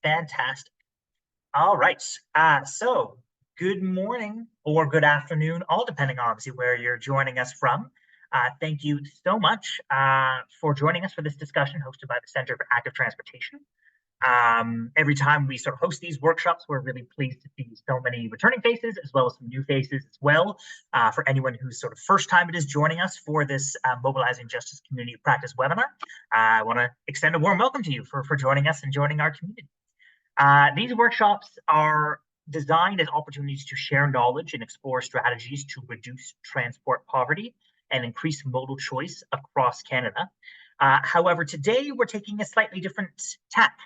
Fantastic. All right. So good morning or good afternoon, all depending on obviously where you're joining us from. Thank you so much for joining us for this discussion hosted by the Center for Active Transportation. Every time we sort of host these workshops, we're really pleased to see so many returning faces as well as some new faces as well. For anyone who's sort of first time it is joining us for this Mobilizing Justice Community Practice webinar, I want to extend a warm welcome to you for joining us and joining our community. These workshops are designed as opportunities to share knowledge and explore strategies to reduce transport poverty and increase modal choice across Canada. However, today we're taking a slightly different tack.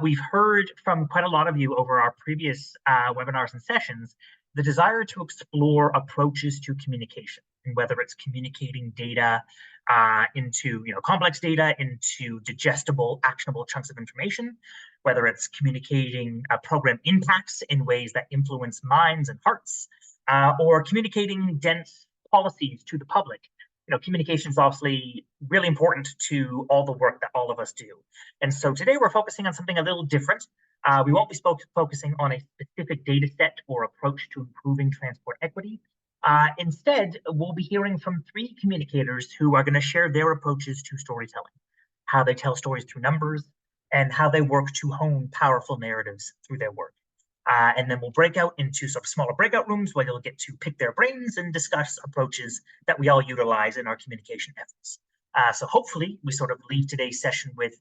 We've heard from quite a lot of you over our previous webinars and sessions the desire to explore approaches to communication, and whether it's communicating data into complex data into digestible, actionable chunks of information, whether it's communicating program impacts in ways that influence minds and hearts, or communicating dense policies to the public. Communication is obviously really important to all the work that all of us do. And so today we're focusing on something a little different. We won't be focusing on a specific data set or approach to improving transport equity. Instead, we'll be hearing from three communicators who are going to share their approaches to storytelling, how they tell stories through numbers, and how they work to hone powerful narratives through their work. And then we'll break out into sort of smaller breakout rooms where you'll get to pick their brains and discuss approaches that we all utilize in our communication efforts. So hopefully we sort of leave today's session with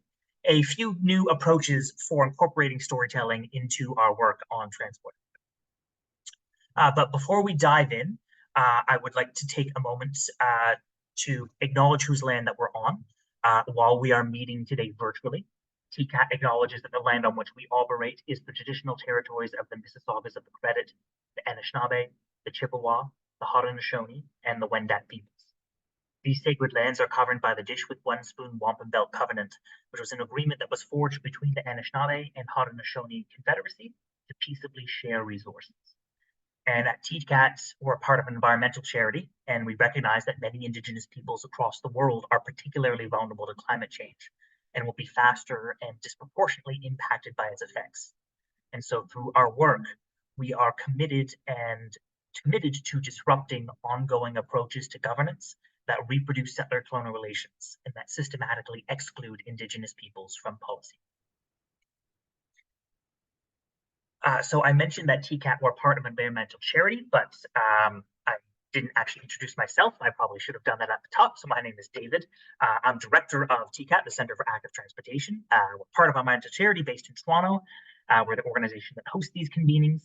a few new approaches for incorporating storytelling into our work on transport. But before we dive in, I would like to take a moment to acknowledge whose land that we're on while we are meeting today virtually. TCAT acknowledges that the land on which we operate is the traditional territories of the Mississaugas of the Credit, the Anishinaabe, the Chippewa, the Haudenosaunee, and the Wendat peoples. These sacred lands are governed by the Dish with One Spoon Wampum Belt Covenant, which was an agreement that was forged between the Anishinaabe and Haudenosaunee Confederacy to peaceably share resources. And at TCAT, we're a part of an environmental charity, and we recognize that many Indigenous peoples across the world are particularly vulnerable to climate change and will be faster and disproportionately impacted by its effects. And so through our work, we are committed to disrupting ongoing approaches to governance that reproduce settler-colonial relations and that systematically exclude Indigenous peoples from policy. So I mentioned that TCAT were part of an environmental charity, but I didn't actually introduce myself. I probably should have done that at the top. So my name is David. I'm director of TCAT, the Center for Active Transportation. We're part of a environmental charity based in Toronto. We're the organization that hosts these convenings.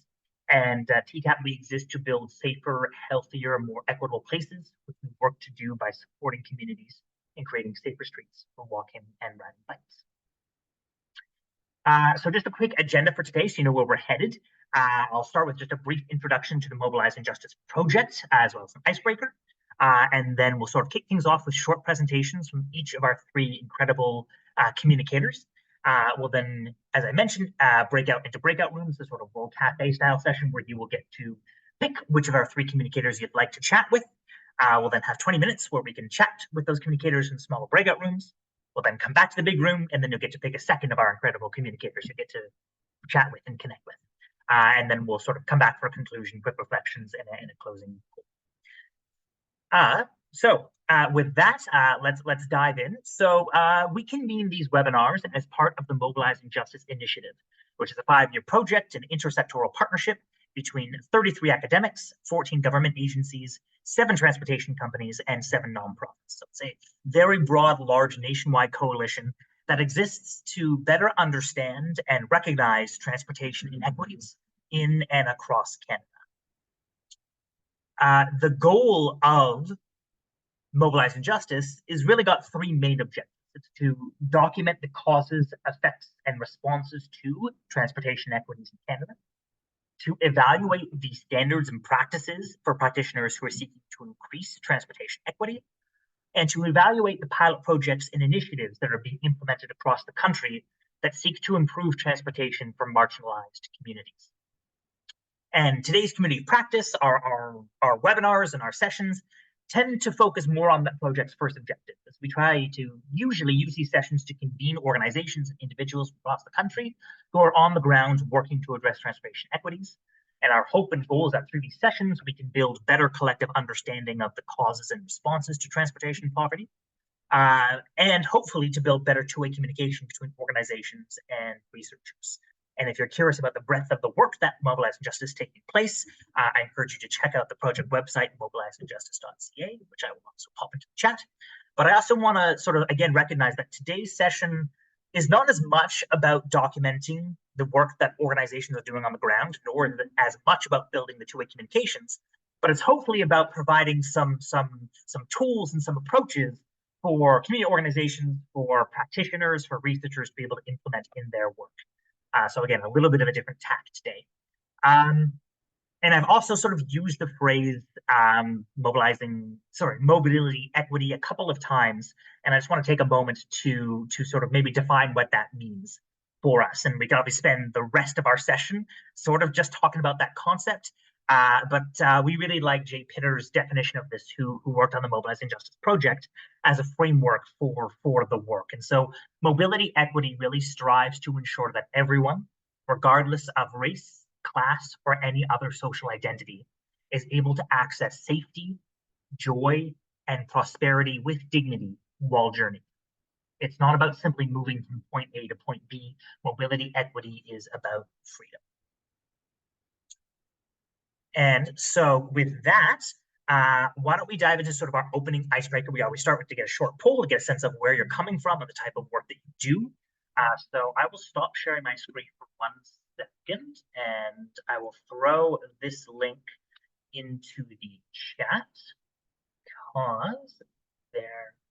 And TCAT, we exist to build safer, healthier, more equitable places, which we work to do by supporting communities and creating safer streets for walking and riding bikes. So just a quick agenda for today, so you know where we're headed. I'll start with just a brief introduction to the Mobilizing Justice project, as well as an icebreaker. And then we'll sort of kick things off with short presentations from each of our three incredible communicators. We'll then, as I mentioned, break out into breakout rooms, a sort of World Cafe style session where you will get to pick which of our three communicators you'd like to chat with. We'll then have 20 minutes where we can chat with those communicators in smaller breakout rooms. We'll then come back to the big room, and then you'll get to pick a second of our incredible communicators you get to chat with and connect with. And then we'll sort of come back for a conclusion, quick reflections, and a closing. So with that, let's dive in. So we convene these webinars as part of the Mobilizing Justice Initiative, which is a 5-year project and intersectoral partnership between 33 academics, 14 government agencies, 7 transportation companies, and 7 nonprofits. So it's a very broad, large nationwide coalition that exists to better understand and recognize transportation inequities in and across Canada. The goal of Mobilizing Justice is really got 3 main objectives. It's to document the causes, effects, and responses to transportation equities in Canada, to evaluate the standards and practices for practitioners who are seeking to increase transportation equity, and to evaluate the pilot projects and initiatives that are being implemented across the country that seek to improve transportation for marginalized communities. And today's community practice, our webinars and our sessions, tend to focus more on the project's first objective, as we try to usually use these sessions to convene organizations and individuals across the country who are on the ground working to address transportation equities. And our hope and goal is that through these sessions, we can build better collective understanding of the causes and responses to transportation poverty, and hopefully to build better two-way communication between organizations and researchers. And if you're curious about the breadth of the work that Mobilizing Justice is taking place, I encourage you to check out the project website, mobilizingjustice.ca, which I will also pop into the chat. But I also want to sort of, again, recognize that today's session is not as much about documenting the work that organizations are doing on the ground, nor as much about building the two-way communications, but it's hopefully about providing some tools and some approaches for community organizations, for practitioners, for researchers to be able to implement in their work. So again, a little bit of a different tack today. And I've also sort of used the phrase mobility equity a couple of times, and I just want to take a moment to sort of maybe define what that means for us. And we can obviously spend the rest of our session sort of just talking about that concept. But we really like Jay Pitter's definition of this, who worked on the Mobilizing Justice project, as a framework for the work. And so mobility equity really strives to ensure that everyone, regardless of race, class, or any other social identity, is able to access safety, joy, and prosperity with dignity while journeying. It's not about simply moving from point A to point B. Mobility equity is about freedom. And so with that, why don't we dive into sort of our opening icebreaker? We always start with to get a short poll to get a sense of where you're coming from and the type of work that you do. So I will stop sharing my screen for 1 second, and I will throw this link into the chat, because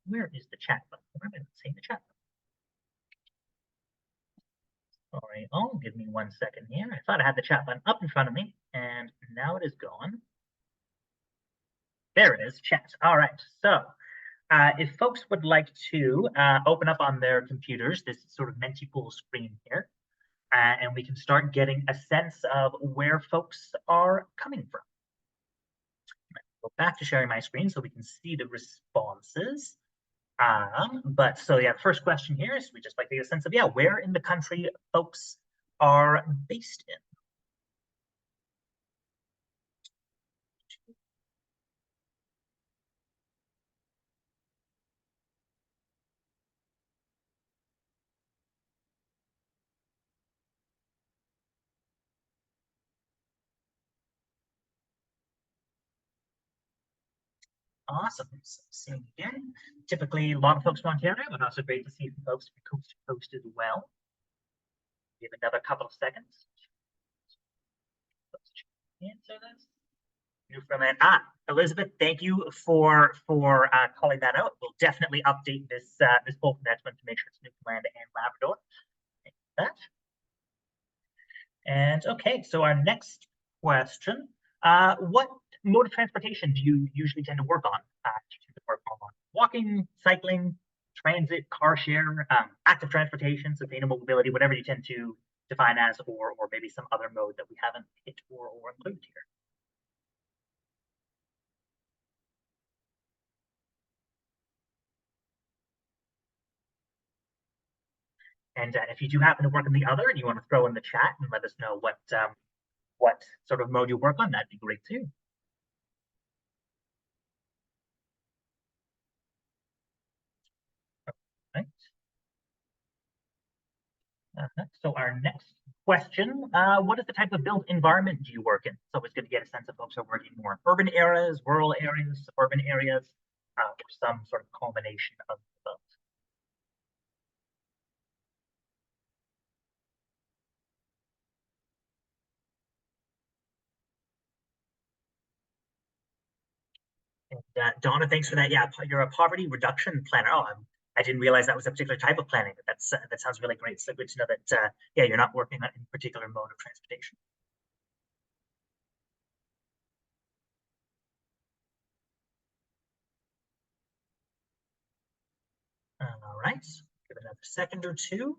where is the chat button? Where am I seeing the chat button? All right, give me 1 second here. I thought I had the chat button up in front of me, and now it is gone. There it is, chat. All right, so if folks would like to open up on their computers this sort of Mentipool screen here, and we can start getting a sense of where folks are coming from. Go back to sharing my screen so we can see the responses. But so yeah, first question here is we just like to get a sense of, where in the country folks are based in. Awesome. So seeing again, typically a lot of folks from Ontario, but also great to see folks from coast to coast as well. Give another couple of seconds. Answer this. Newfoundland. Elizabeth, thank you for calling that out. We'll definitely update this poll from next month to make sure it's Newfoundland and Labrador. Thank you for that. And okay, so our next question: what mode of transportation do you usually tend to work on? Walking, cycling, transit, car share, active transportation, sustainable mobility, whatever you tend to define as, or maybe some other mode that we haven't hit or included here. And if you do happen to work on the other and you want to throw in the chat and let us know what sort of mode you work on, that'd be great too. Right. So our next question, what is the type of built environment do you work in? It's always good to get a sense of folks who are working more in urban areas, rural areas, suburban areas, or some sort of combination of both. And Donna, thanks for that. Yeah, you're a poverty reduction planner. Oh, I didn't realize that was a particular type of planning. That sounds really great. So good to know that you're not working on a particular mode of transportation. All right, give it another second or two.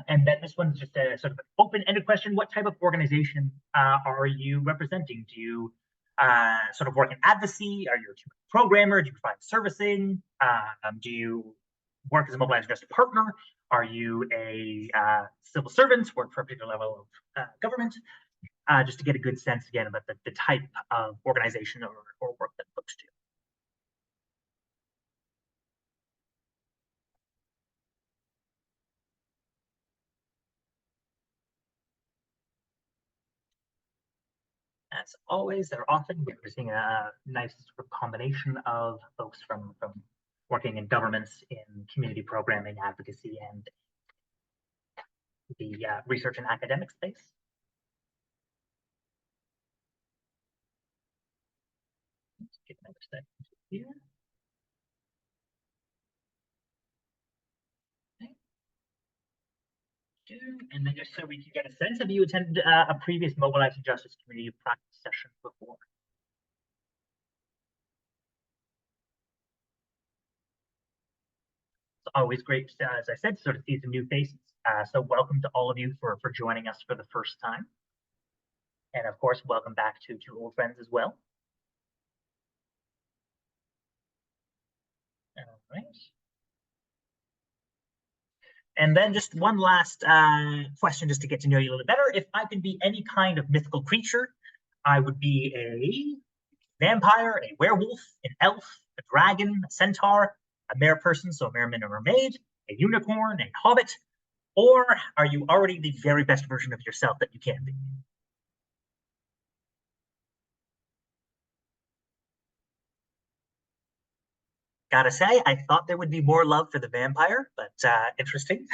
And then this one's just a sort of open-ended question. What type of organization are you representing? Do you sort of work in advocacy? Are you a programmer? Do you provide servicing? Do you work as a mobilizing justice partner? Are you a civil servant, work for a particular level of government? Just to get a good sense again about the type of organization or work that folks do. As always, they're often we're seeing a nice sort of combination of folks from working in governments, in community programming, advocacy, and the research and academic space. Let's get another second here. Okay. And then just so we can get a sense, have you attended a previous Mobilizing Justice community practice session before? It's always great, as I said, to sort of see some new faces. So welcome to all of you for joining us for the first time. And of course, welcome back to old friends as well. All right. And then just one last question, just to get to know you a little bit better. If I could be any kind of mythical creature, I would be a vampire, a werewolf, an elf, a dragon, a centaur, a mere person, so a merman or mermaid, a unicorn, a hobbit, or are you already the very best version of yourself that you can be? Gotta say, I thought there would be more love for the vampire, but interesting.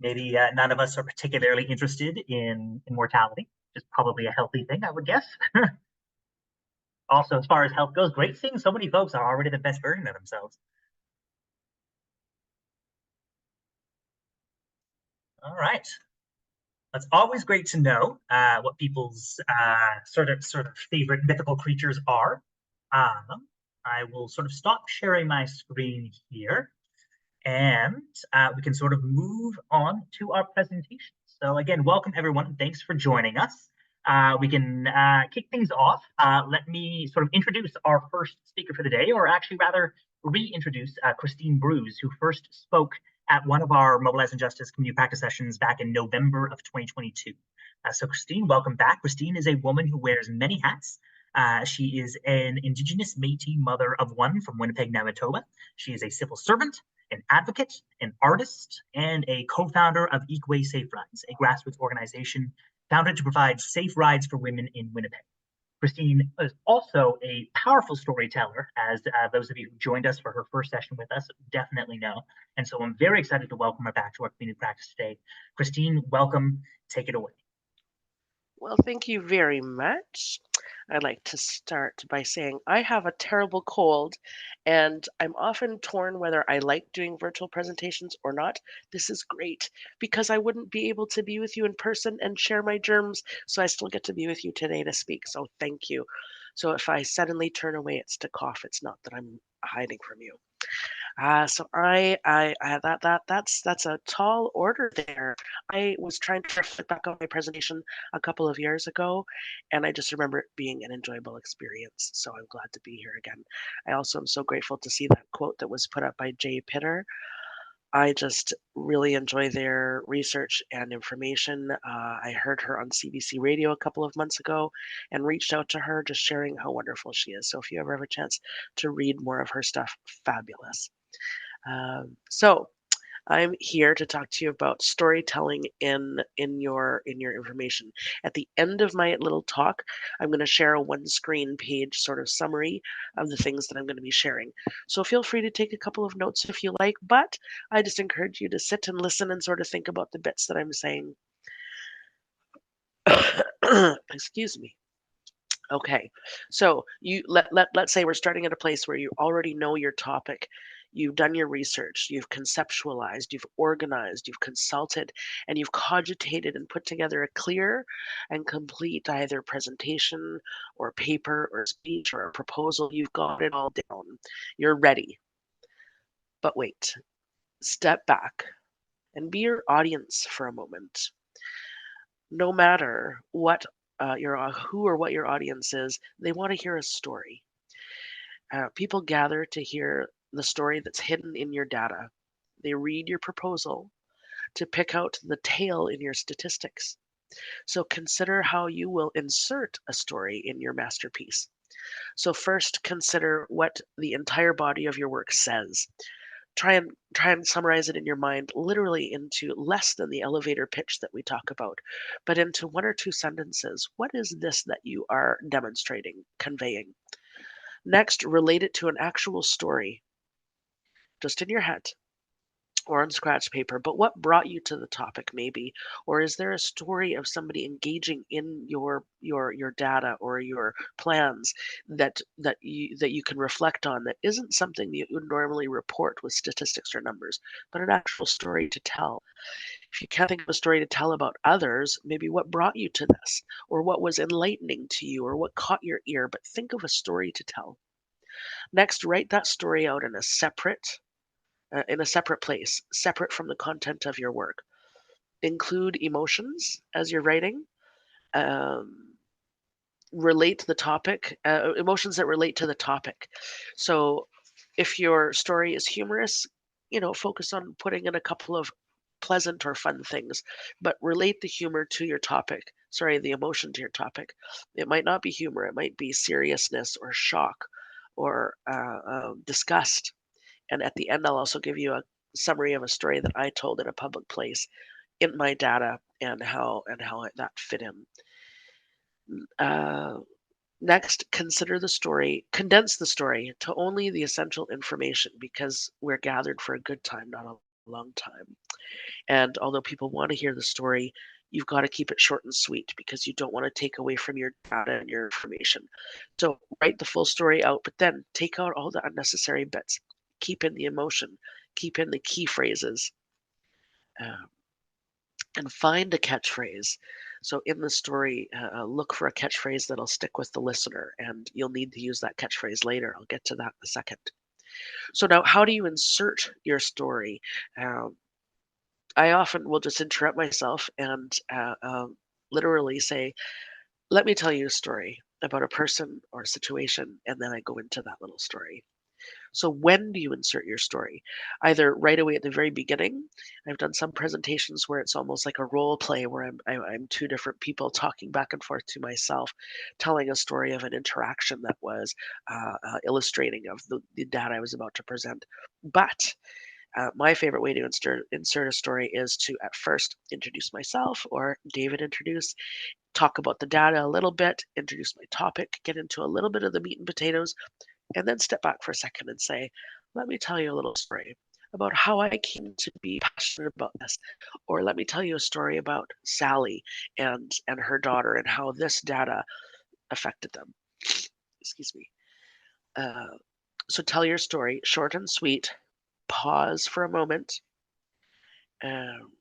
Maybe none of us are particularly interested in immortality, which is probably a healthy thing, I would guess. Also, as far as health goes, great seeing so many folks are already the best version of themselves. All right. It's always great to know what people's sort of favorite mythical creatures are. I will sort of stop sharing my screen here, and we can sort of move on to our presentation. So again, welcome everyone. Thanks for joining us. We can kick things off. Let me sort of introduce our first speaker for the day, or actually rather reintroduce Christine Bruce, who first spoke at one of our Mobilizing Justice community practice sessions back in November of 2022. So Christine, welcome back. Christine is a woman who wears many hats. She is an Indigenous Métis mother of one from Winnipeg, Manitoba. She is a civil servant, an advocate, an artist, and a co-founder of Equay Safe Rides, a grassroots organization founded to provide safe rides for women in Winnipeg. Christine is also a powerful storyteller, as those of you who joined us for her first session with us definitely know. And so I'm very excited to welcome her back to our community practice today. Christine, welcome. Take it away. Well, thank you very much. I'd like to start by saying I have a terrible cold, and I'm often torn whether I like doing virtual presentations or not. This is great because I wouldn't be able to be with you in person and share my germs, so I still get to be with you today to speak. So thank you. So if I suddenly turn away, it's to cough. It's not that I'm hiding from you. That's a tall order there. I was trying to reflect back on my presentation a couple of years ago, and I just remember it being an enjoyable experience. So I'm glad to be here again. I also am so grateful to see that quote that was put up by Jay Pitter. I just really enjoy their research and information. I heard her on CBC Radio a couple of months ago and reached out to her, just sharing how wonderful she is. So if you ever have a chance to read more of her stuff, fabulous. So I'm here to talk to you about storytelling in your information. At the end of my little talk, I'm going to share a one screen page sort of summary of the things that I'm going to be sharing. So feel free to take a couple of notes if you like, but I just encourage you to sit and listen and sort of think about the bits that I'm saying. Excuse me. Okay. So let's say we're starting at a place where you already know your topic. You've done your research, you've conceptualized, you've organized, you've consulted, and you've cogitated and put together a clear and complete either presentation or paper or speech or a proposal. You've got it all down. You're ready. But wait, step back. and be your audience for a moment. No matter what who or what your audience is, they want to hear a story. People gather to hear the story that's hidden in your data. They read your proposal to pick out the tail in your statistics. So consider how you will insert a story in your masterpiece. So first consider what the entire body of your work says. Try and summarize it in your mind literally into less than the elevator pitch that we talk about, but into one or two sentences. What is this that you are demonstrating, conveying? Next, relate it to an actual story, just in your head or on scratch paper, but what brought you to the topic maybe? Or is there a story of somebody engaging in your data or your plans that you can reflect on that isn't something that you would normally report with statistics or numbers, but an actual story to tell? If you can't think of a story to tell about others, maybe what brought you to this, or what was enlightening to you, or what caught your ear, but think of a story to tell. Next, write that story out in a separate place, separate from the content of your work. Include emotions as you're writing. Um, relate to the topic, emotions that relate to the topic. So if your story is humorous, focus on putting in a couple of pleasant or fun things, but relate the humor to your topic. Sorry, the emotion to your topic. It might not be humor, it might be seriousness or shock or disgust. And at the end, I'll also give you a summary of a story that I told in a public place in my data and how that fit in. Uh, Next, consider the story, condense the story to only the essential information because we're gathered for a good time, not a long time. And although people want to hear the story, you've got to keep it short and sweet because you don't want to take away from your data and your information. So write the full story out, but then take out all the unnecessary bits. Keep in the emotion, keep in the key phrases, uh, and find a catchphrase. So in the story, look for a catchphrase that'll stick with the listener, and you'll need to use that catchphrase later. I'll get to that in a second. So now, how do you insert your story? Um, I often will just interrupt myself and literally say, "Let me tell you a story about a person or a situation," and then I go into that little story. So when do you insert your story? Either right away at the very beginning. I've done some presentations where it's almost like a role play where I'm two different people talking back and forth to myself, telling a story of an interaction that was illustrating of the data I was about to present. But my favorite way to insert a story is to at first introduce myself or David introduce, talk about the data a little bit, introduce my topic, get into a little bit of the meat and potatoes, and then step back for a second and say, let me tell you a little story about how I came to be passionate about this. Or let me tell you a story about Sally and her daughter and how this data affected them. Excuse me. Uh, so tell your story, short and sweet. Pause for a moment, um,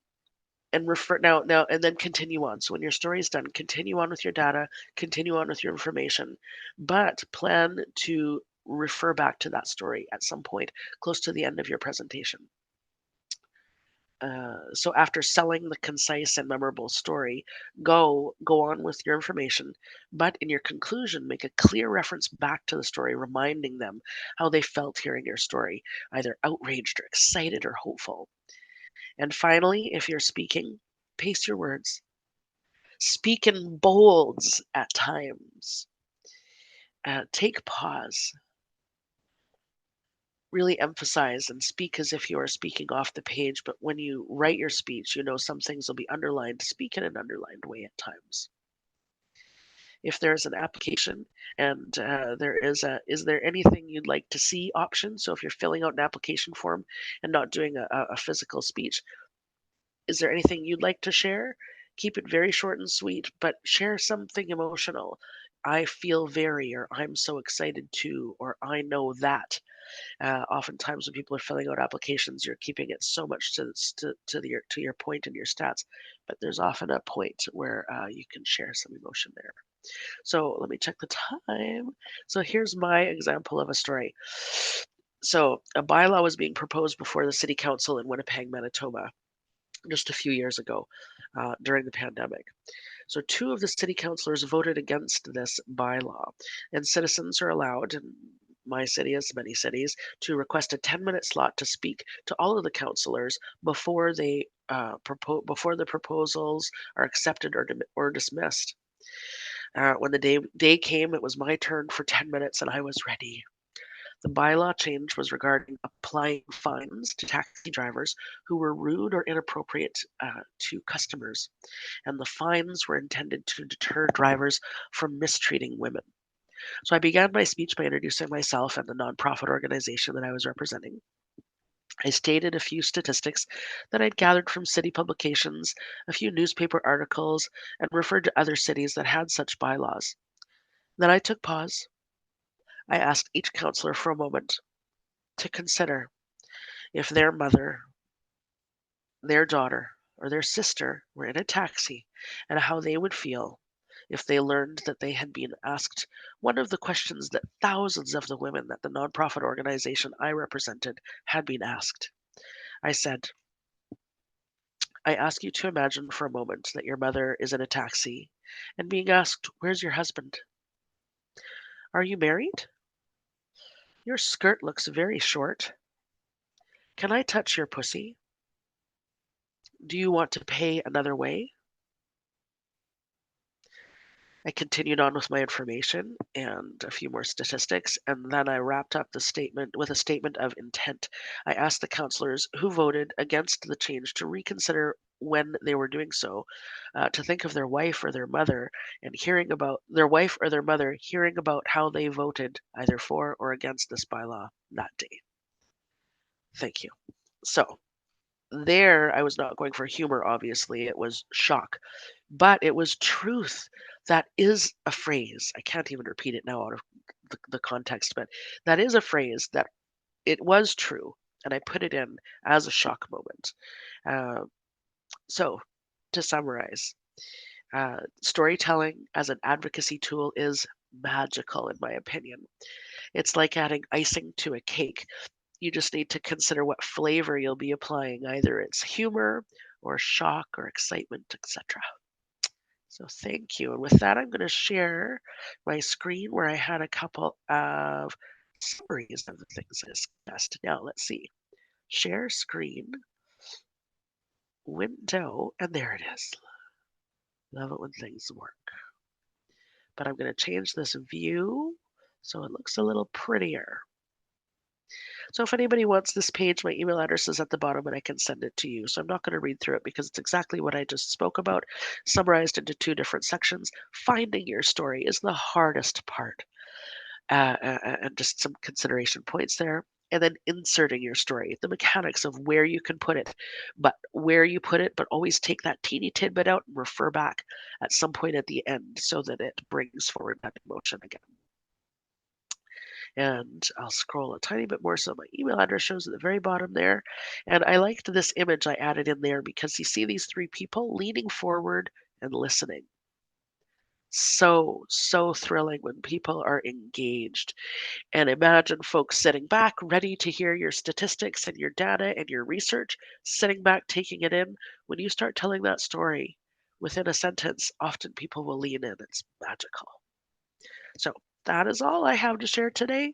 and refer now and then continue on. So when your story is done, continue on with your data, continue on with your information, but plan to refer back to that story at some point close to the end of your presentation. So after selling the concise and memorable story, go on with your information, but in your conclusion, make a clear reference back to the story, reminding them how they felt hearing your story, either outraged or excited or hopeful. And finally, if you're speaking, pace your words. Speak in bolds at times. Take pause. Really emphasize and speak as if you are speaking off the page. But when you write your speech, some things will be underlined. Speak in an underlined way at times. If there's an application and is there anything you'd like to see option? So if you're filling out an application form and not doing a physical speech, is there anything you'd like to share? Keep it very short and sweet, but share something emotional. I feel very, or I'm so excited to, or I know that. Oftentimes, when people are filling out applications, you're keeping it so much to your point and your stats, but there's often a point where you can share some emotion there. So let me check the time. So here's my example of a story. So a bylaw was being proposed before the city council in Winnipeg, Manitoba. just a few years ago during the pandemic. So, two of the city councilors voted against this bylaw, and citizens are allowed, in my city, as many cities, to request a 10-minute slot to speak to all of the councilors before before the proposals are accepted or dismissed. When the day came, it was my turn for 10 minutes, and I was ready. The bylaw change was regarding applying fines to taxi drivers who were rude or inappropriate to customers, and the fines were intended to deter drivers from mistreating women. So I began my speech by introducing myself and the nonprofit organization that I was representing. I stated a few statistics that I'd gathered from city publications, a few newspaper articles, and referred to other cities that had such bylaws. Then I took pause. I asked each counselor for a moment to consider if their mother, their daughter, or their sister were in a taxi and how they would feel if they learned that they had been asked one of the questions that thousands of the women that the nonprofit organization I represented had been asked. I said, I ask you to imagine for a moment that your mother is in a taxi and being asked, "Where's your husband? Are you married? Your skirt looks very short. Can I touch your pussy? Do you want to pay another way?" I continued on with my information and a few more statistics, and then I wrapped up the statement with a statement of intent. I asked the counselors who voted against the change to reconsider when they were doing so, to think of their wife or their mother and hearing about their wife or their mother hearing about how they voted either for or against this bylaw that day. Thank you. So there, I was not going for humor, obviously, it was shock. But it was truth. That is a phrase. I can't even repeat it now out of the context, but that is a phrase that it was true, and I put it in as a shock moment. Uh, so, to summarize, storytelling as an advocacy tool is magical, in my opinion. It's like adding icing to a cake. You just need to consider what flavor you'll be applying. Either it's humor or shock or excitement, etc. So thank you. And with that, I'm going to share my screen where I had a couple of summaries of the things I discussed. Now let's see. Share screen, window, and there it is. Love it when things work. But I'm going to change this view so it looks a little prettier. So if anybody wants this page, my email address is at the bottom and I can send it to you. So I'm not going to read through it because it's exactly what I just spoke about, summarized into two different sections. Finding your story is the hardest part, and just some consideration points there. And then inserting your story, the mechanics of where you can put it, but always take that teeny tidbit out and refer back at some point at the end so that it brings forward that emotion again. And I'll scroll a tiny bit more so my email address shows at the very bottom there. And I liked this image I added in there because you see these three people leaning forward and listening. So thrilling when people are engaged. And imagine folks sitting back, ready to hear your statistics and your data and your research, sitting back, taking it in. When you start telling that story within a sentence, often people will lean in. It's magical. So that is all I have to share today.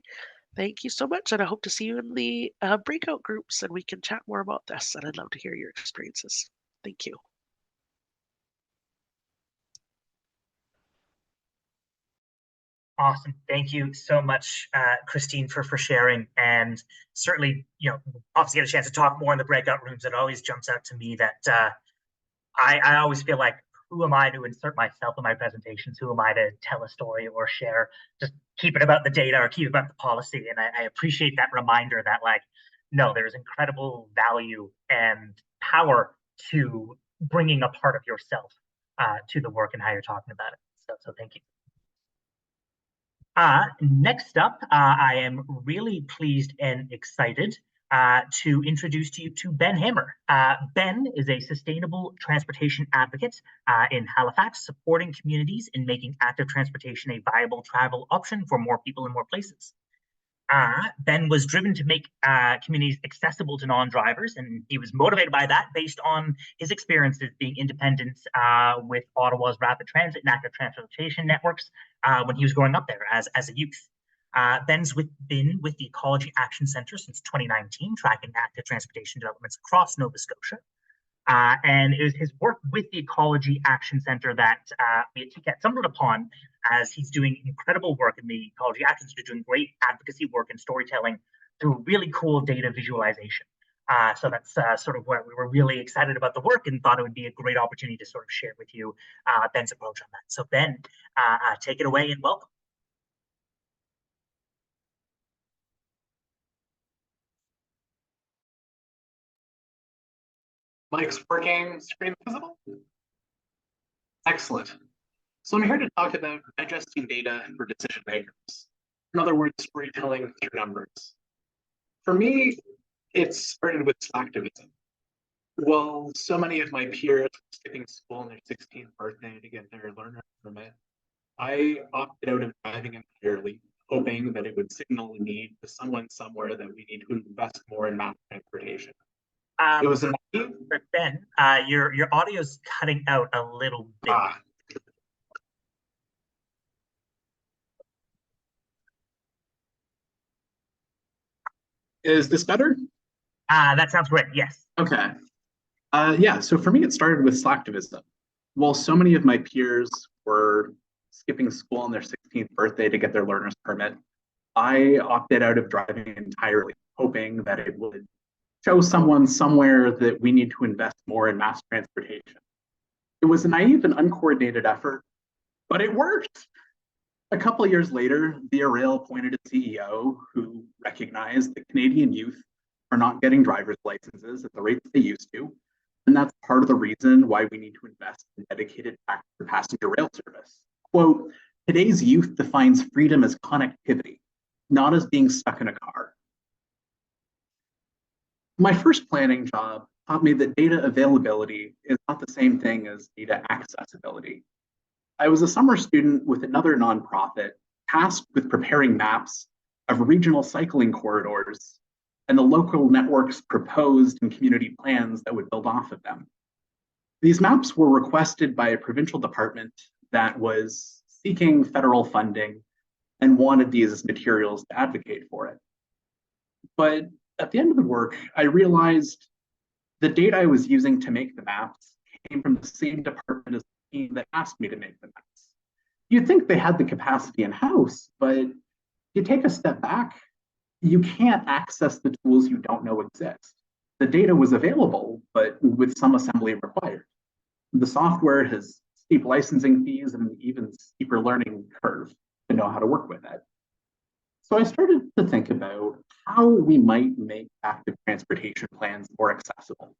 Thank you so much, and I hope to see you in the breakout groups and we can chat more about this. And I'd love to hear your experiences. Thank you. Awesome. Thank you so much, Christine, for sharing. And certainly, obviously get a chance to talk more in the breakout rooms. It always jumps out to me that I always feel like, who am I to insert myself in my presentations? Who am I to tell a story or share? Just keep it about the data or keep it about the policy. And I appreciate that reminder that, like, no, there's incredible value and power to bringing a part of yourself to the work and how you're talking about it. So thank you. Next up, I am really pleased and excited to introduce to you to Ben Hammer. Ben is a sustainable transportation advocate in Halifax, supporting communities in making active transportation a viable travel option for more people in more places. Ben was driven to make communities accessible to non-drivers, and he was motivated by that based on his experiences being independent with Ottawa's rapid transit and active transportation networks when he was growing up there as a youth. Ben's been with the Ecology Action Centre since 2019, tracking active transportation developments across Nova Scotia. And it was his work with the Ecology Action Centre that we stumbled upon as he's doing incredible work in the Ecology Action Centre, doing great advocacy work and storytelling through really cool data visualization. So that's sort of where we were really excited about the work and thought it would be a great opportunity to sort of share with you Ben's approach on that. So Ben, take it away and welcome. Mic's working, screen visible? Excellent. So I'm here to talk about digesting data for decision makers. In other words, storytelling through numbers. For me, it started with slacktivism. Well, so many of my peers were skipping school on their 16th birthday to get their learner permit. I opted out of driving entirely, hoping that it would signal a need to someone somewhere that we need to invest more in mass transportation. It was a naive. Ben, your audio's cutting out a little bit. Is this better? That sounds great. Yes. Okay. Yeah, so for me, it started with slacktivism. While so many of my peers were skipping school on their 16th birthday to get their learner's permit, I opted out of driving entirely, hoping that it would show someone somewhere that we need to invest more in mass transportation. It was a naive and uncoordinated effort, but it worked. A couple of years later, Via Rail appointed a CEO who recognized that Canadian youth are not getting driver's licenses at the rates they used to. And that's part of the reason why we need to invest in dedicated passenger rail service. Quote, today's youth defines freedom as connectivity, not as being stuck in a car. My first planning job taught me that data availability is not the same thing as data accessibility. I was a summer student with another nonprofit tasked with preparing maps of regional cycling corridors and the local networks proposed and community plans that would build off of them. These maps were requested by a provincial department that was seeking federal funding and wanted these materials to advocate for it. But at the end of the work, I realized the data I was using to make the maps came from the same department as the team that asked me to make the maps. You'd think they had the capacity in-house, but you take a step back, you can't access the tools you don't know exist. The data was available, but with some assembly required. The software has steep licensing fees and an even steeper learning curve to know how to work with it. So I started to think about how we might make active transportation plans more accessible.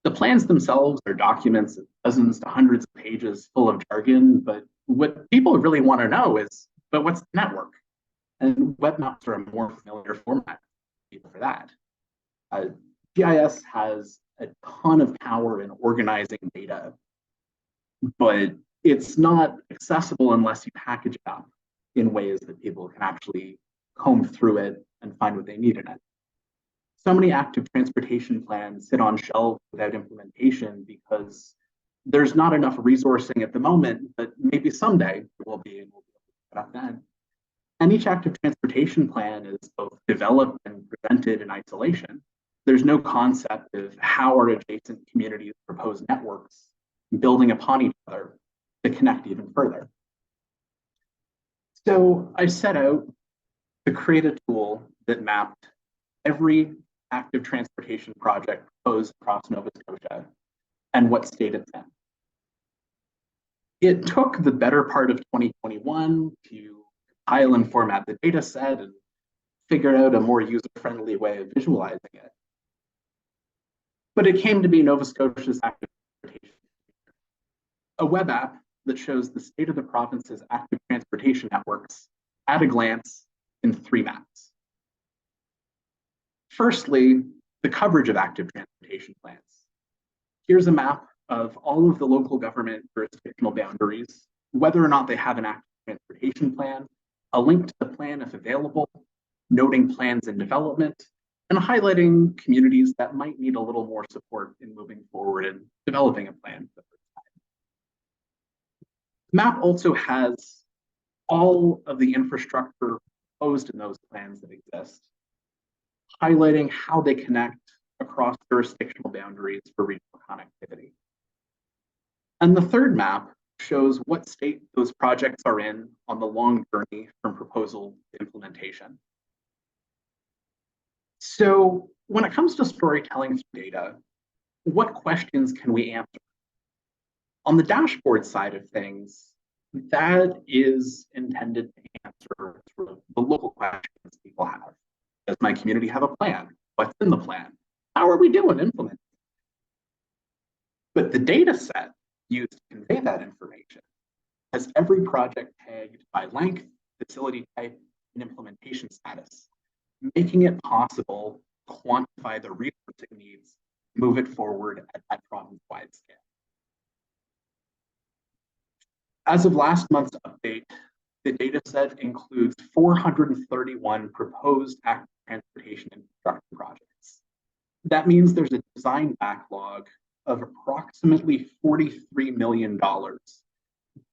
The plans themselves are documents of dozens to hundreds of pages full of jargon, but what people really want to know is, but what's the network? And web maps are a more familiar format for that. GIS has a ton of power in organizing data, but it's not accessible unless you package it up in ways that people can actually comb through it and find what they need in it. So many active transportation plans sit on shelves without implementation because there's not enough resourcing at the moment, but maybe someday we'll be able to put up then. And each active transportation plan is both developed and presented in isolation. There's no concept of how our adjacent communities propose networks building upon each other to connect even further. So I set out to create a tool that mapped every active transportation project proposed across Nova Scotia and what state it's in. It took the better part of 2021 to compile and format the data set and figure out a more user-friendly way of visualizing it. But it came to be Nova Scotia's active transportation, a web app that shows the state of the province's active transportation networks at a glance in 3 maps. Firstly, the coverage of active transportation plans. Here's a map of all of the local government jurisdictional boundaries, whether or not they have an active transportation plan, a link to the plan if available, noting plans in development, and highlighting communities that might need a little more support in moving forward and developing a plan. The map also has all of the infrastructure proposed in those plans that exist, highlighting how they connect across jurisdictional boundaries for regional connectivity. And the third map shows what state those projects are in on the long journey from proposal to implementation. So when it comes to storytelling through data, what questions can we answer? On the dashboard side of things, that is intended to answer sort of the local questions people have. Does my community have a plan? What's in the plan? How are we doing implementing? But the data set used to convey that information has every project tagged by length, facility type, and implementation status, making it possible to quantify the resource it needs, move it forward at that province-wide scale. As of last month's update, the data set includes 431 proposed active transportation infrastructure projects. That means there's a design backlog of approximately $43 million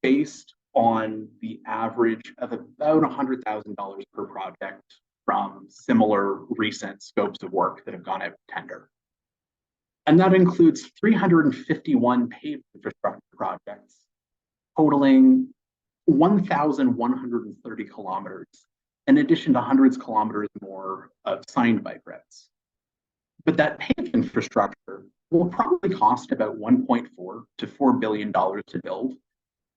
based on the average of about $100,000 per project from similar recent scopes of work that have gone out to tender. And that includes 351 paved infrastructure projects totaling 1,130 kilometers, in addition to hundreds of kilometers more of signed bike routes. But that paved infrastructure will probably cost about $1.4 to $4 billion to build,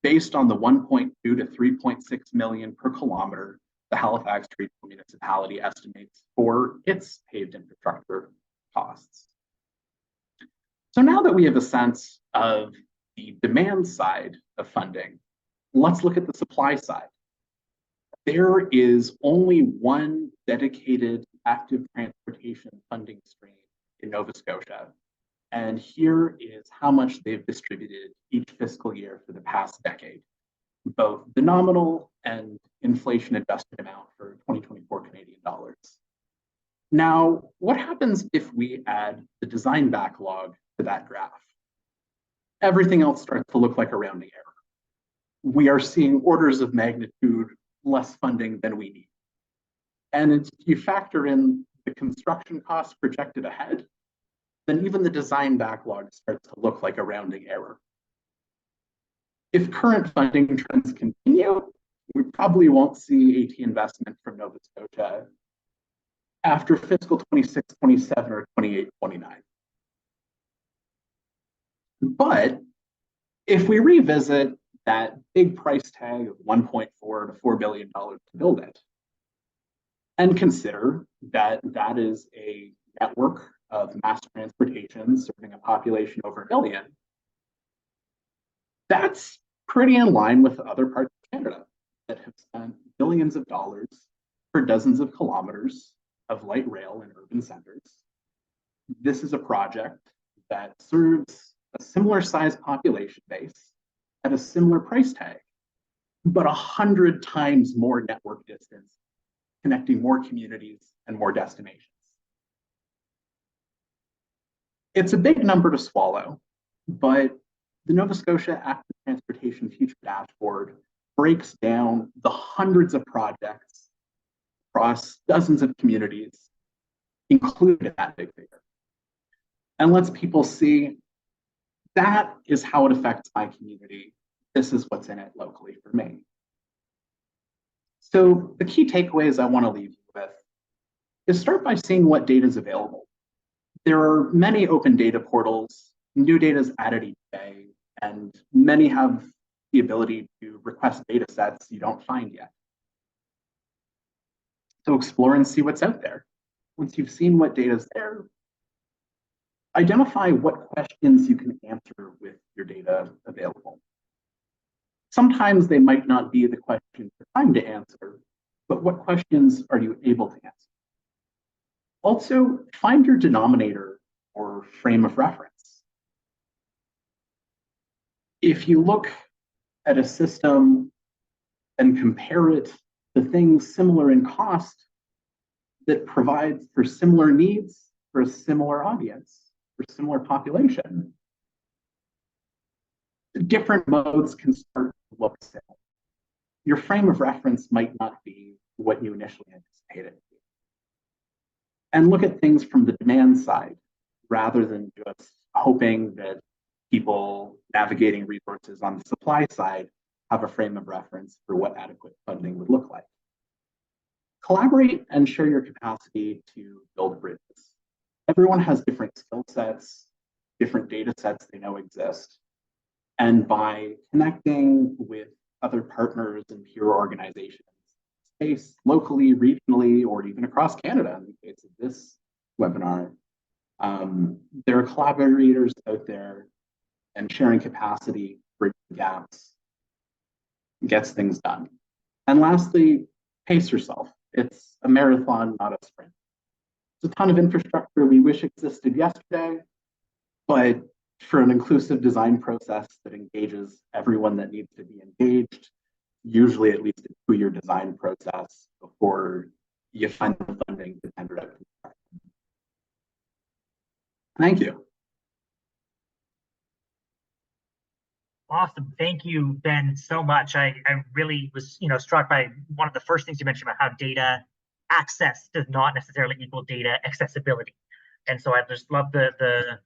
based on the 1.2 to 3.6 million per kilometer the Halifax Regional Municipality estimates for its paved infrastructure costs. So now that we have a sense of the demand side of funding, let's look at the supply side. There is only one dedicated active transportation funding stream in Nova Scotia. And here is how much they've distributed each fiscal year for the past decade, both the nominal and inflation adjusted amount for 2024 Canadian dollars. Now, what happens if we add the design backlog to that graph? Everything else starts to look like a rounding error. We are seeing orders of magnitude less funding than we need. And if you factor in the construction costs projected ahead, then even the design backlog starts to look like a rounding error. If current funding trends continue, we probably won't see AT investment from Nova Scotia after fiscal 26, 27, or 28, 29. But if we revisit that big price tag of $1.4 to $4 billion to build it, and consider that that is a network of mass transportation serving a population over 1 million, that's pretty in line with other parts of Canada that have spent billions of dollars for dozens of kilometers of light rail in urban centers. This is a project that serves a similar size population base at a similar price tag, but 100 times more network distance, connecting more communities and more destinations. It's a big number to swallow, but the Nova Scotia Active Transportation Future Dashboard breaks down the hundreds of projects across dozens of communities included in that big figure, and lets people see that is how it affects my community. This is what's in it locally for me. So the key takeaways I want to leave you with is start by seeing what data is available. There are many open data portals, new data is added each day, and many have the ability to request data sets you don't find yet. So explore and see what's out there. Once you've seen what data is there, identify what questions you can answer with your data available. Sometimes they might not be the questions you're trying to answer, but what questions are you able to answer? Also, find your denominator or frame of reference. If you look at a system and compare it to things similar in cost, that provides for similar needs for a similar audience, for similar population. Different modes can start to look similar. Your frame of reference might not be what you initially anticipated. And look at things from the demand side rather than just hoping that people navigating resources on the supply side have a frame of reference for what adequate funding would look like. Collaborate and share your capacity to build bridges. Everyone has different skill sets, different data sets they know exist. And by connecting with other partners and peer organizations, space locally, regionally, or even across Canada in the case of this webinar, there are collaborators out there, and sharing capacity, bridging gaps, gets things done. And lastly, pace yourself. It's a marathon, not a sprint. There's a ton of infrastructure we wish existed yesterday, but for an inclusive design process that engages everyone that needs to be engaged, usually at least a 2-year design process before you find the funding to tender out. Thank you. Awesome. Thank you, Ben, so much. I really was, struck by one of the first things you mentioned about how data access does not necessarily equal data accessibility. And so I just love the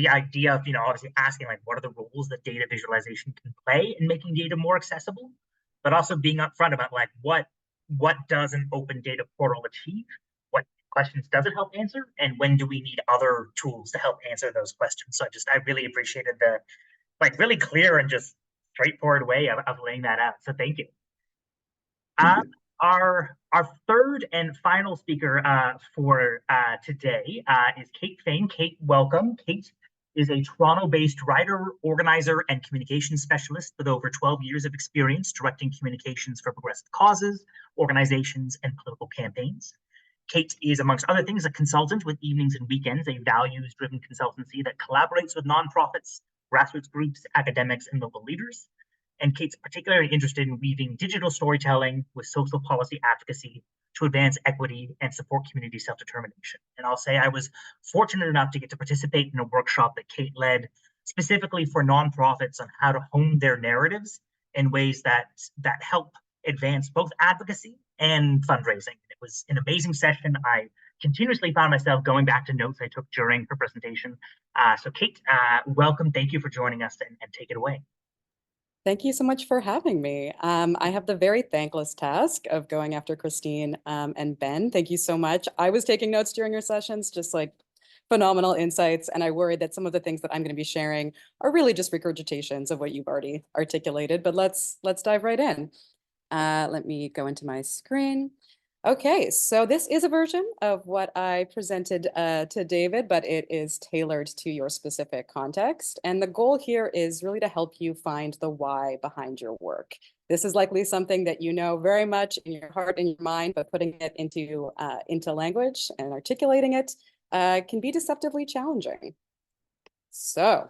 idea of, obviously asking like, what are the roles that data visualization can play in making data more accessible, but also being upfront about like what does an open data portal achieve? What questions does it help answer? And when do we need other tools to help answer those questions? So I really appreciated the really clear and just straightforward way of laying that out. So thank you. Our third and final speaker for today is Kate Fain. Kate, welcome. Kate is a Toronto-based writer, organizer, and communications specialist with over 12 years of experience directing communications for progressive causes, organizations, and political campaigns. Kate is, amongst other things, a consultant with Evenings and Weekends, a values-driven consultancy that collaborates with nonprofits, grassroots groups, academics, and local leaders. And Kate's particularly interested in weaving digital storytelling with social policy advocacy to advance equity and support community self-determination. And I'll say I was fortunate enough to get to participate in a workshop that Kate led specifically for nonprofits on how to hone their narratives in ways that help advance both advocacy and fundraising. It was an amazing session. I continuously found myself going back to notes I took during her presentation. So Kate, welcome. Thank you for joining us and take it away. Thank you so much for having me. I have the very thankless task of going after Christine and Ben. Thank you so much. I was taking notes during your sessions, just like phenomenal insights. And I worry that some of the things that I'm going to be sharing are really just regurgitations of what you've already articulated. But let's dive right in. Let me go into my screen. Okay, so this is a version of what I presented to David, but it is tailored to your specific context. And the goal here is really to help you find the why behind your work. This is likely something that you know very much in your heart and your mind, but putting it into language and articulating it can be deceptively challenging. So,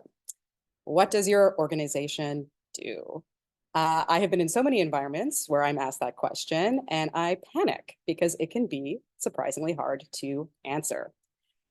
what does your organization do? I have been in so many environments where I'm asked that question and I panic because it can be surprisingly hard to answer.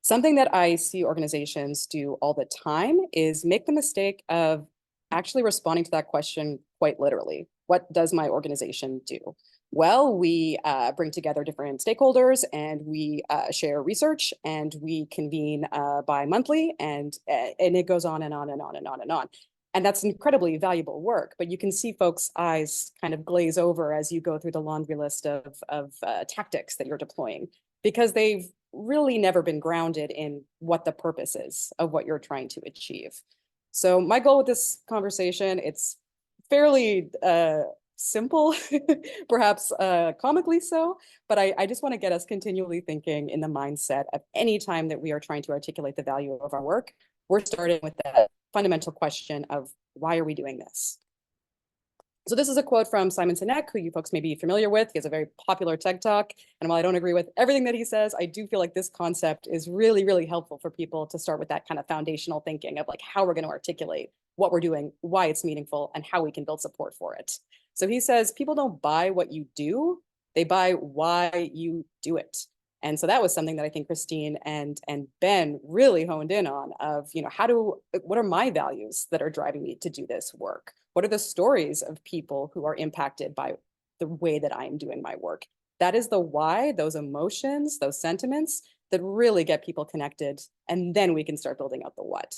Something that I see organizations do all the time is make the mistake of actually responding to that question quite literally. What does my organization do? Well, we bring together different stakeholders and we share research and we convene bi-monthly and it goes on and on and on and on and on. And that's incredibly valuable work, but you can see folks' eyes kind of glaze over as you go through the laundry list of tactics that you're deploying, because they've really never been grounded in what the purpose is of what you're trying to achieve. So my goal with this conversation, it's fairly simple, perhaps comically so, but I just want to get us continually thinking in the mindset of any time that we are trying to articulate the value of our work, we're starting with that fundamental question of why are we doing this? So this is a quote from Simon Sinek, who you folks may be familiar with. He has a very popular TED Talk. And while I don't agree with everything that he says, I do feel like this concept is really, really helpful for people to start with that kind of foundational thinking of like how we're going to articulate what we're doing, why it's meaningful, and how we can build support for it. So he says, people don't buy what you do, they buy why you do it. And so that was something that I think Christine and Ben really honed in on of, what are my values that are driving me to do this work? What are the stories of people who are impacted by the way that I am doing my work? That is the why, those emotions, those sentiments that really get people connected. And then we can start building out the what.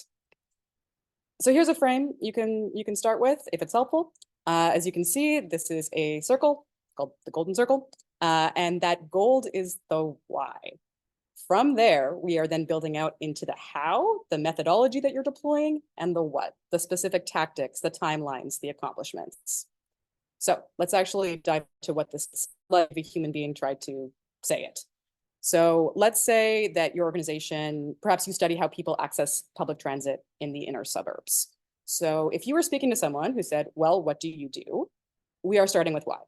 So here's a frame you can start with if it's helpful. As you can see, this is a circle called the golden circle. And that gold is the why. From there, we are then building out into the how, the methodology that you're deploying, and the what, the specific tactics, the timelines, the accomplishments. So let's actually dive into what this is like if a human being tried to say it. So let's say that your organization, perhaps you study how people access public transit in the inner suburbs. So if you were speaking to someone who said, well, what do you do? We are starting with why.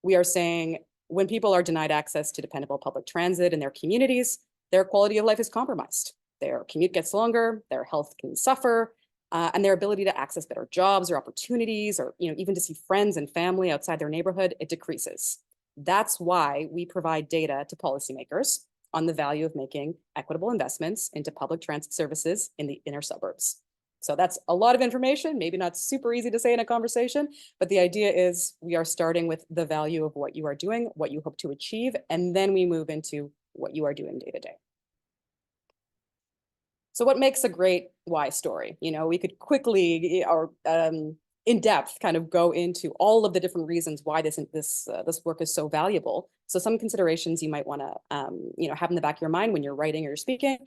We are saying when people are denied access to dependable public transit in their communities, their quality of life is compromised. Their commute gets longer, their health can suffer, and their ability to access better jobs or opportunities, or even to see friends and family outside their neighborhood, it decreases. That's why we provide data to policymakers on the value of making equitable investments into public transit services in the inner suburbs. So that's a lot of information, maybe not super easy to say in a conversation, but the idea is we are starting with the value of what you are doing, what you hope to achieve, and then we move into what you are doing day to day. So what makes a great why story? We could quickly or in depth kind of go into all of the different reasons why this work is so valuable. So some considerations you might want to have in the back of your mind when you're writing or you're speaking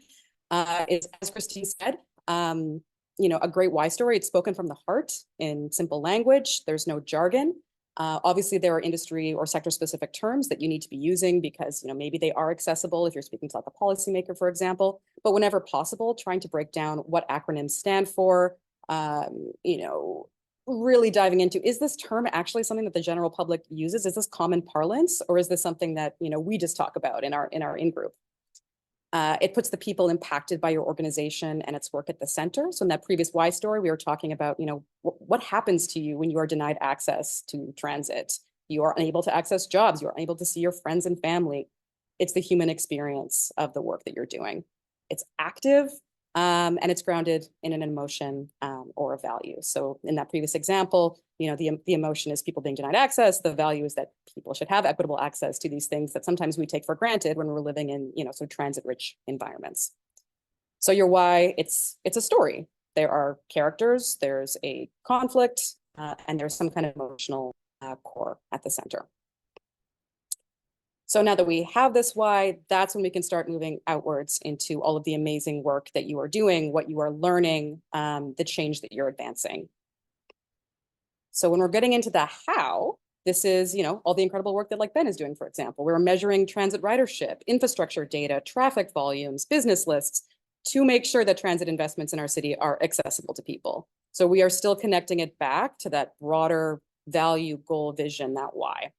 is, as Christine said, a great why story. It's spoken from the heart in simple language. There's no jargon. Obviously, there are industry or sector-specific terms that you need to be using because maybe they are accessible if you're speaking to like a policymaker, for example. But whenever possible, trying to break down what acronyms stand for, really diving into, is this term actually something that the general public uses? Is this common parlance, or is this something that we just talk about in our in-group? It puts the people impacted by your organization and its work at the center. So in that previous why story, we were talking about, what happens to you when you are denied access to transit? You are unable to access jobs. You are unable to see your friends and family. It's the human experience of the work that you're doing. It's active, and it's grounded in an emotion or a value. So in that previous example, the emotion is people being denied access. The value is that people should have equitable access to these things that sometimes we take for granted when we're living in, so transit-rich environments. So your why, it's a story. There are characters, there's a conflict, and there's some kind of emotional core at the center. So now that we have this why, that's when we can start moving outwards into all of the amazing work that you are doing, what you are learning, the change that you're advancing. So when we're getting into the how, this is, all the incredible work that like Ben is doing, for example. We're measuring transit ridership, infrastructure data, traffic volumes, business lists to make sure that transit investments in our city are accessible to people. So we are still connecting it back to that broader value, goal, vision, that why.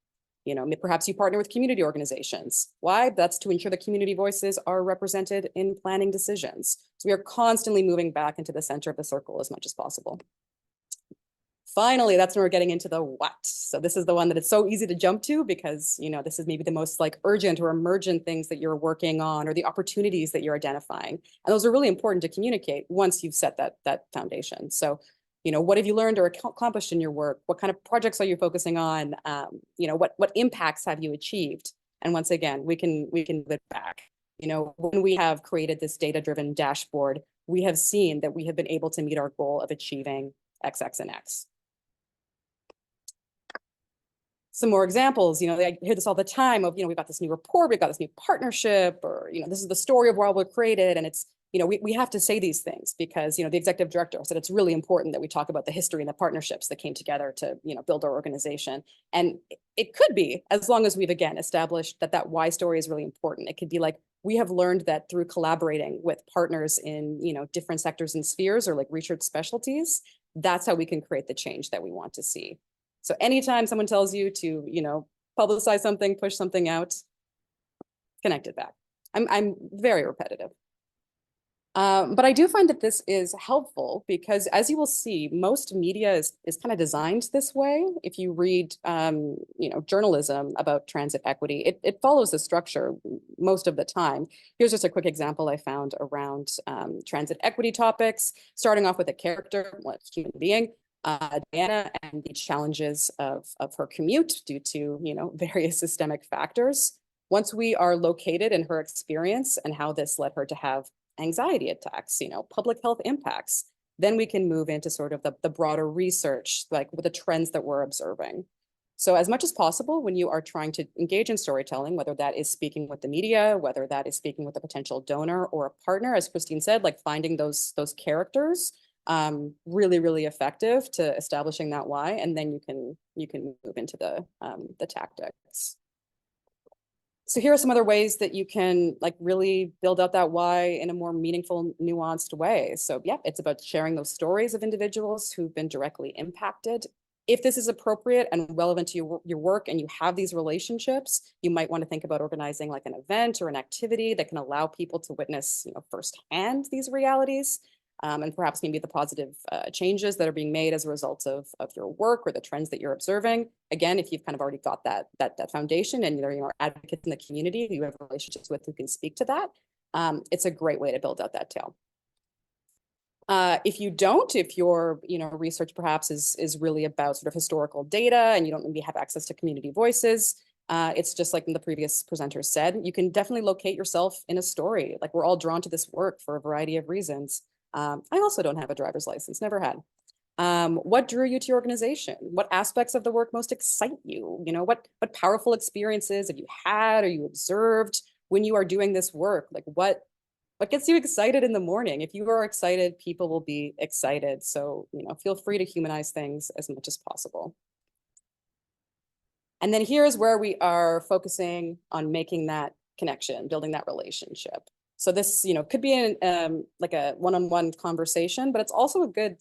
Perhaps you partner with community organizations. Why? That's to ensure the community voices are represented in planning decisions. So we are constantly moving back into the center of the circle as much as possible. Finally, that's when we're getting into the what. So this is the one that it's so easy to jump to because, this is maybe the most like urgent or emergent things that you're working on or the opportunities that you're identifying. And those are really important to communicate once you've set that foundation. So what have you learned or accomplished in your work? What kind of projects are you focusing on? What impacts have you achieved? And once again, we can look back. When we have created this data-driven dashboard, we have seen that we have been able to meet our goal of achieving X, X, and X. Some more examples, I hear this all the time of, we've got this new report, we've got this new partnership, or, this is the story of why we're created. And it's, we have to say these things because, the executive director said it's really important that we talk about the history and the partnerships that came together to, build our organization. And it could be, as long as we've, again, established that why story is really important. It could be like, we have learned that through collaborating with partners in, different sectors and spheres or like research specialties, that's how we can create the change that we want to see. So anytime someone tells you to, publicize something, push something out, connect it back. I'm very repetitive. But I do find that this is helpful because, as you will see, most media is kind of designed this way. If you read, journalism about transit equity, it follows the structure most of the time. Here's just a quick example I found around transit equity topics, starting off with a character, a human being, Diana, and the challenges of her commute due to, various systemic factors. Once we are located in her experience and how this led her to have anxiety attacks, public health impacts, then we can move into sort of the broader research, like with the trends that we're observing. So as much as possible, when you are trying to engage in storytelling, whether that is speaking with the media, whether that is speaking with a potential donor or a partner, as Christine said, like finding those characters, really, really effective to establishing that why, and then you can move into the tactics. So here are some other ways that you can like really build out that why in a more meaningful, nuanced way. So yeah, it's about sharing those stories of individuals who've been directly impacted. If this is appropriate and relevant to your work and you have these relationships, you might want to think about organizing like an event or an activity that can allow people to witness, firsthand these realities. And perhaps maybe the positive changes that are being made as a result of your work or the trends that you're observing. Again, if you've kind of already got that foundation and you're advocates in the community who you have relationships with who can speak to that, it's a great way to build out that tale. If you don't, if your research perhaps is really about sort of historical data and you don't maybe have access to community voices, it's just like the previous presenter said, you can definitely locate yourself in a story. Like we're all drawn to this work for a variety of reasons. I also don't have a driver's license, never had. What drew you to your organization? What aspects of the work most excite you? What powerful experiences have you had or you observed when you are doing this work? Like what gets you excited in the morning? If you are excited, people will be excited. So, feel free to humanize things as much as possible. And then here's where we are focusing on making that connection, building that relationship. So this, could be like a one-on-one conversation, but it's also a good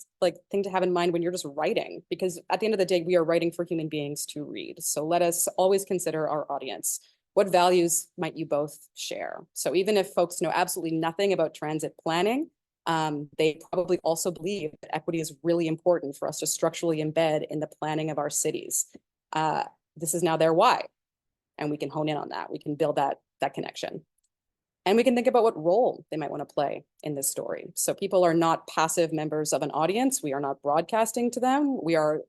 thing to have in mind when you're just writing, because at the end of the day, we are writing for human beings to read. So let us always consider our audience. What values might you both share? So even if folks know absolutely nothing about transit planning, they probably also believe that equity is really important for us to structurally embed in the planning of our cities. This is now their why, and we can hone in on that. We can build that connection. And we can think about what role they might want to play in this story. So people are not passive members of an audience. We are not broadcasting to them. We are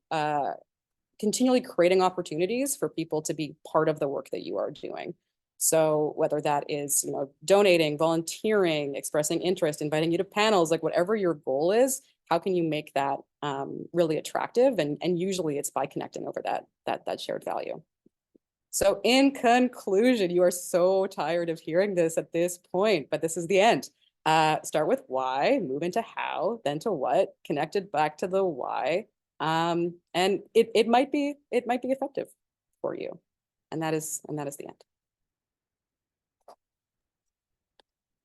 continually creating opportunities for people to be part of the work that you are doing. So whether that is, donating, volunteering, expressing interest, inviting you to panels, like whatever your goal is, how can you make that really attractive? And usually it's by connecting over that shared value. So in conclusion, you are so tired of hearing this at this point, but this is the end. Start with why, move into how, then to what, connected back to the why. And it might be effective for you. And that is the end.